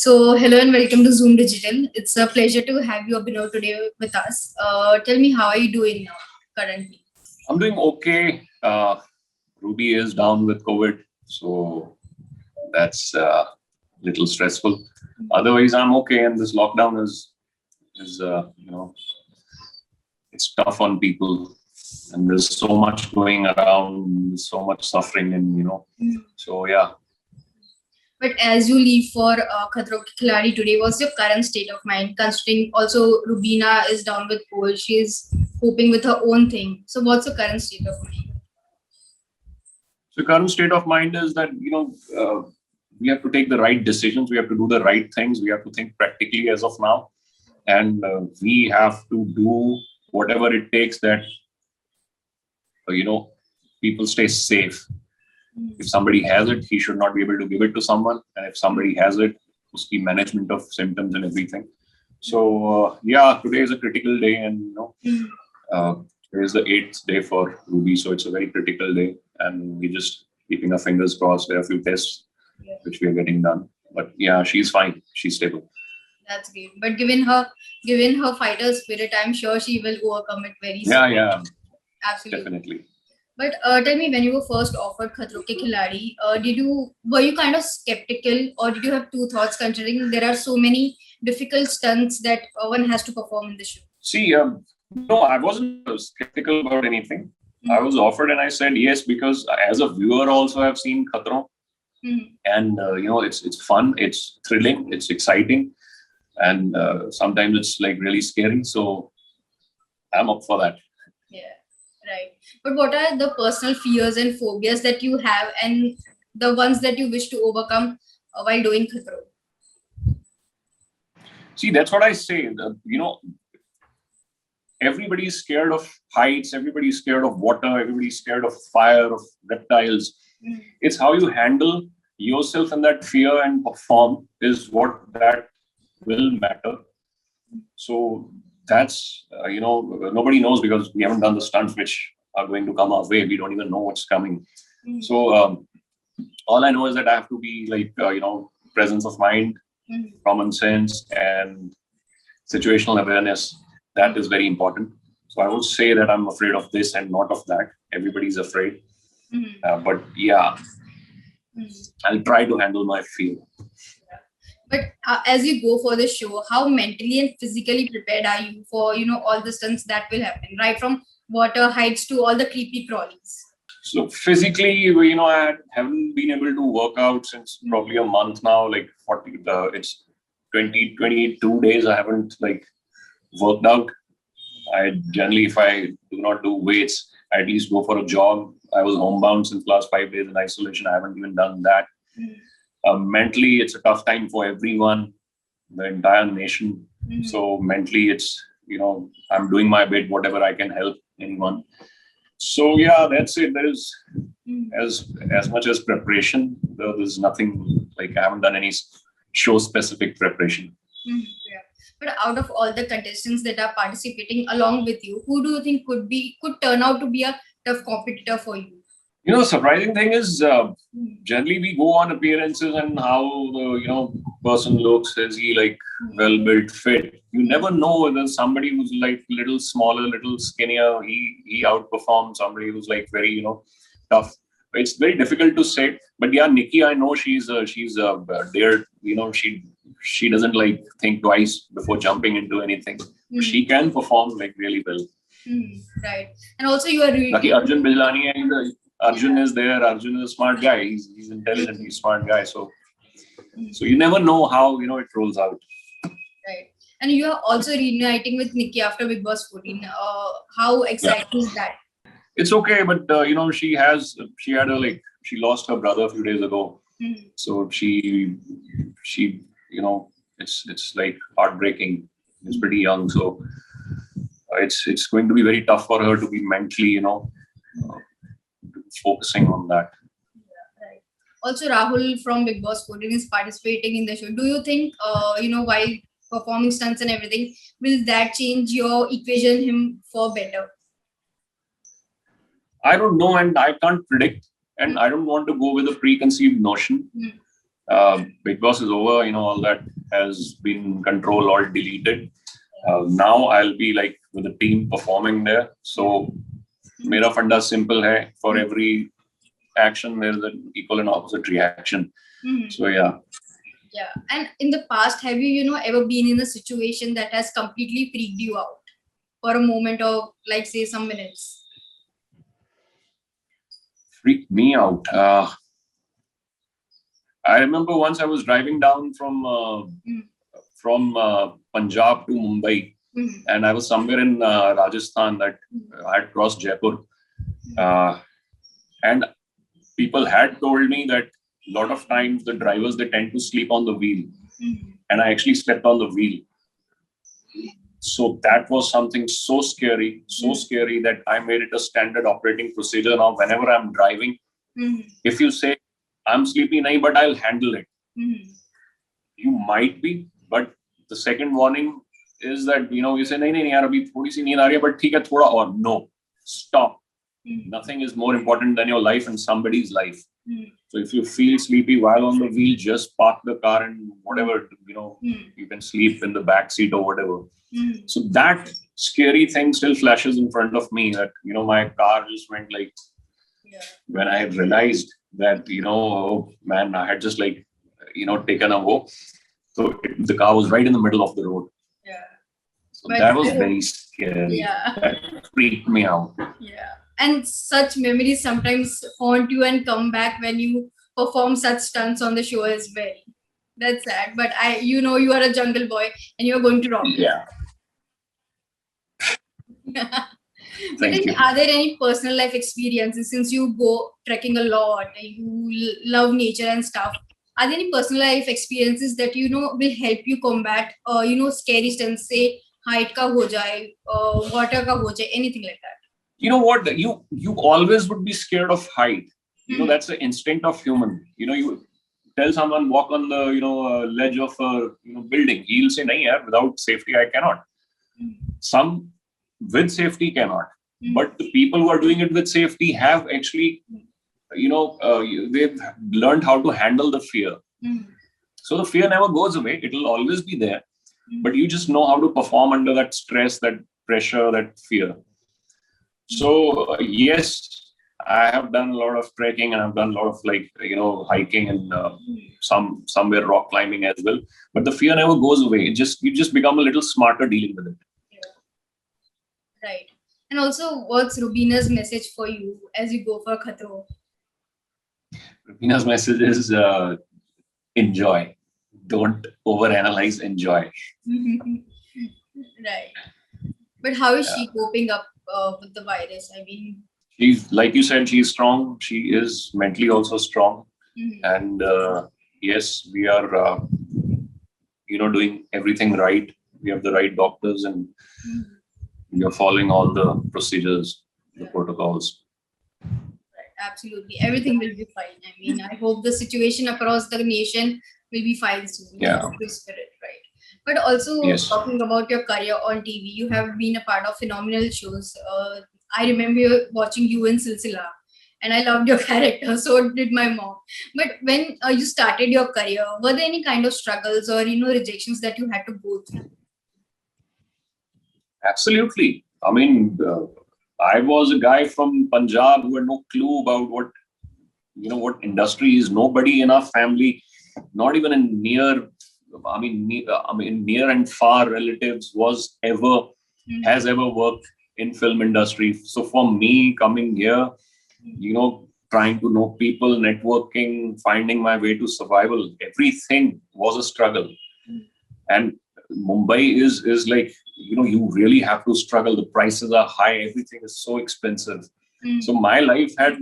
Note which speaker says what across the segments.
Speaker 1: So, hello and welcome to Zoom Digital. It's a pleasure to have you, Abhinav, today with us. Tell me, how are you doing now, currently?
Speaker 2: I'm doing okay. Ruby is down with COVID, so that's a little stressful. Otherwise, I'm okay. And this lockdown is it's tough on people, and there's so much going around, so much suffering, and so yeah.
Speaker 1: But as you leave for Khatron Ke Khiladi today, what's your current state of mind? Considering also Rubina is down with COVID, she's coping with her own thing. So, what's your current state of mind?
Speaker 2: So current state of mind is that we have to take the right decisions. We have to do the right things. We have to think practically as of now, and we have to do whatever it takes that uh, you know people stay safe. If somebody has it, he should not be able to give it to someone, and if somebody has it, uski management of symptoms and everything. So yeah, today is a critical day, and uh, today is the eighth day for Ruby, so it's a very critical day, and we're just keeping our fingers crossed. There are a few tests
Speaker 1: Yeah,
Speaker 2: which we are getting done, but yeah, she's fine. She's stable.
Speaker 1: that's great. But given her fighter spirit, I'm sure she will overcome it very soon.
Speaker 2: Yeah, yeah,
Speaker 1: Absolutely.
Speaker 2: definitely.
Speaker 1: But tell me, when you were first offered Khatron Ke Khiladi, were you kind of skeptical, or did you have two thoughts? Considering there are so many difficult stunts that one has to perform in the show.
Speaker 2: See, no, I wasn't skeptical about anything. I
Speaker 1: Mhm.
Speaker 2: was offered, and I said yes because as a viewer, also I've seen Khatron,
Speaker 1: Mhm.
Speaker 2: and it's fun, it's thrilling, it's exciting, and sometimes it's like really scary. So I'm up for that.
Speaker 1: Yeah, right. But what are the personal fears and phobias that you have, and the ones that you wish to overcome while doing Khatron?
Speaker 2: See, that's what I say. Everybody's scared of heights, everybody's scared of water, everybody's scared of fire, of reptiles.
Speaker 1: Mhm.
Speaker 2: It's how you handle yourself in that fear and perform is what that will matter. So that's nobody knows because we haven't done the stunts which are going to come our way. We don't even know what's coming.
Speaker 1: Mhm.
Speaker 2: So all I know is that I have to be like presence of mind,
Speaker 1: Mhm.
Speaker 2: common sense, and situational awareness. That is very important. So I would say that I'm afraid of this and not of that. Everybody's afraid,
Speaker 1: Mhm.
Speaker 2: but yeah,
Speaker 1: Mhm.
Speaker 2: I'll try to handle my fear.
Speaker 1: But as you go for the show, how mentally and physically prepared are you for all the stunts that will happen, right from water heights to all the creepy crawlies?
Speaker 2: So physically, I haven't been able to work out since probably a month now. Like 40, it's 20, 22 days. I haven't like worked out. I generally, if I do not do weights, I at least go for a jog. I was homebound since last 5 days in isolation. I haven't even done that.
Speaker 1: Mm.
Speaker 2: Mentally, it's a tough time for everyone, the entire nation.
Speaker 1: Mhm.
Speaker 2: So mentally, it's I'm doing my bit, whatever I can help anyone. So yeah, that's it. There is
Speaker 1: Mm.
Speaker 2: as much as preparation. There's nothing like I haven't done any show specific preparation.
Speaker 1: Mhm. Yeah. But out of all the contestants that are participating along with you, who do you think could turn out to be a tough competitor for you?
Speaker 2: Surprising thing is
Speaker 1: Mm.
Speaker 2: generally we go on appearances and how the person looks. Is he like well built, fit? You never know whether somebody who's like little smaller, little skinnier, he outperforms somebody who's like very tough. It's very difficult to say. But yeah, Nikki, I know she's dared. She doesn't like think twice before jumping into anything.
Speaker 1: Mm.
Speaker 2: She can perform like really well.
Speaker 1: Mm. Right. And also you are
Speaker 2: Lucky Arjun Bijlani and Arjun
Speaker 1: Yeah.
Speaker 2: is there. Arjun is a smart guy. He's intelligent. He's a smart guy. So
Speaker 1: Mm.
Speaker 2: so you never know how it rolls out.
Speaker 1: Right. And you are also reuniting with Nikki after Big Boss 14. How
Speaker 2: Yeah,
Speaker 1: exciting is that?
Speaker 2: it's okay, but she lost her brother a few days ago.
Speaker 1: Mm.
Speaker 2: So she it's like heartbreaking. She's pretty young, so it's going to be very tough for her to be mentally uh, focusing on that.
Speaker 1: Right. Also, Rahul from Big Boss 14 is participating in the show. Do you think, while performing stunts and everything, will that change your equation him for better?
Speaker 2: I don't know, and I can't predict, and I don't want to go with a preconceived notion.
Speaker 1: Mm.
Speaker 2: Big Boss is over, all that has been control all deleted. Now I'll be like with the team performing there. So mera funda simple hai. For every action, there's an equal and opposite reaction. So yeah.
Speaker 1: Yeah. And in the past, have you, ever been in a situation that has completely freaked you out for a moment or like say some minutes?
Speaker 2: Freaked me out. I remember once I was driving down from Punjab to Mumbai, and I was somewhere in Rajasthan that I had crossed Jaipur, and people had told me that a lot of times the drivers, they tend to sleep on the wheel, and I actually slept on the wheel. So that was something so scary that I made it a standard operating procedure. Now, whenever I'm driving, if you say I'm sleepy, nahi, but I'll handle it. You might be, but the second warning is that you say nahi nahi yaar abhi thodi si neend aa rahi hai, but theek hai thoda aur. No, stop. Nothing is more important than your life and somebody's life. So if you feel sleepy while on the wheel, just park the car and whatever, you can sleep in the back seat or whatever. So that scary thing still flashes in front of me that, my car just went like, when I realized that, oh man, I had just like, taken a walk. So the car was right in the middle of the road.
Speaker 1: Yeah.
Speaker 2: So that was very scary.
Speaker 1: Yeah.
Speaker 2: That freaked me out.
Speaker 1: Yeah. And such memories sometimes haunt you and come back when you perform such stunts on the show as well. That's sad. But you are a jungle boy and you are going to rock.
Speaker 2: Yeah.
Speaker 1: But are there any personal life experiences, since you go trekking a lot and you love nature and stuff? Are there any personal life experiences that will help you combat scary stunts, say height ka ho jaye, water ka ho jaye, anything like that?
Speaker 2: You know what? You always would be scared of height. That's the instinct of human. You tell someone walk on the ledge of a building. He'll say, "Nahi yaar, without safety I cannot." Some with safety cannot. But the people who are doing it with safety have actually, they've learned how to handle the fear. So the fear never goes away. It will always be there. But you just know how to perform under that stress, that pressure, that fear. So yes, I have done a lot of trekking and I've done a lot of hiking and somewhere rock climbing as well. But the fear never goes away. You just become a little smarter dealing with it.
Speaker 1: Yeah. Right. And also, what's Rubina's message for you as you go for Khatron?
Speaker 2: Rubina's message is enjoy. Don't overanalyze, enjoy.
Speaker 1: Right. But how is she coping up with the virus? I mean,
Speaker 2: she's, like you said, she's strong. She is mentally also strong. And yes, we are, doing everything right. We have the right doctors and we are following all the procedures, the protocols.
Speaker 1: Right, absolutely. Everything will be fine. I mean, I hope the situation across the nation will be fine soon.
Speaker 2: Yeah.
Speaker 1: Spirit, right. But also, talking about your career on TV, you have been a part of phenomenal shows. I remember watching you in Silsila, and I loved your character. So did my mom. But when you started your career, were there any kind of struggles or rejections that you had to go through?
Speaker 2: Absolutely. I mean, I was a guy from Punjab who had no clue about what industry is. Nobody in our family, not even in near and far relatives has ever worked in film industry. So for me coming here, trying to know people, networking, finding my way to survival, everything was a struggle. And Mumbai is like, you really have to struggle. The prices are high. Everything is so expensive. So my life had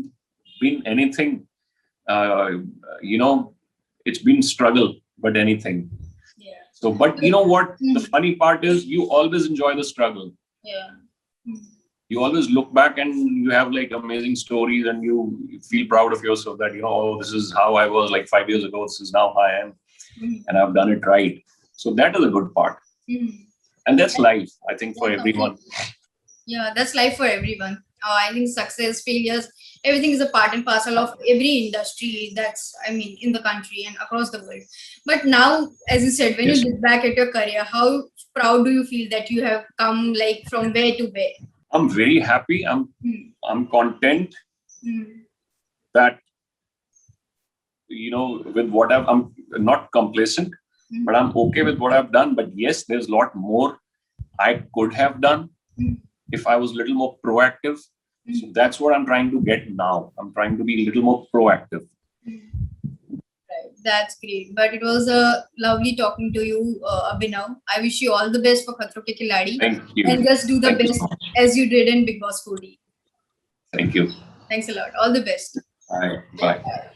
Speaker 2: been anything, it's been struggle, but anything.
Speaker 1: Yeah.
Speaker 2: So, but you know what? The funny part is you always enjoy the struggle.
Speaker 1: Yeah.
Speaker 2: You always look back and you have like amazing stories and you feel proud of yourself that, oh, this is how I was like 5 years ago. This is now how I am. And I've done it right. So that is a good part. And that's life, I think, for everyone.
Speaker 1: Yeah, that's life for everyone. I think success, failures, everything is a part and parcel of every industry that's, I mean, in the country and across the world. But now, as you said, when you
Speaker 2: Yes,
Speaker 1: look back at your career, how proud do you feel that you have come like from where to where?
Speaker 2: I'm very happy.
Speaker 1: Hmm.
Speaker 2: I'm content
Speaker 1: Hmm.
Speaker 2: that, with what I'm not complacent,
Speaker 1: Hmm.
Speaker 2: but I'm okay with what I've done. But yes, there's a lot more I could have done
Speaker 1: Hmm.
Speaker 2: if I was a little more proactive.
Speaker 1: Hmm.
Speaker 2: So that's what I'm trying to get now. I'm trying to be a little more proactive.
Speaker 1: Right. That's great. But it was lovely talking to you, Abhinav. I wish you all the best for Khatron Ke Khiladi
Speaker 2: Thank you.
Speaker 1: and just do the
Speaker 2: Thank you
Speaker 1: best
Speaker 2: so much.
Speaker 1: as you did in Big Boss 4D.
Speaker 2: Thank you.
Speaker 1: Thanks a lot. All the best.
Speaker 2: Bye. Bye.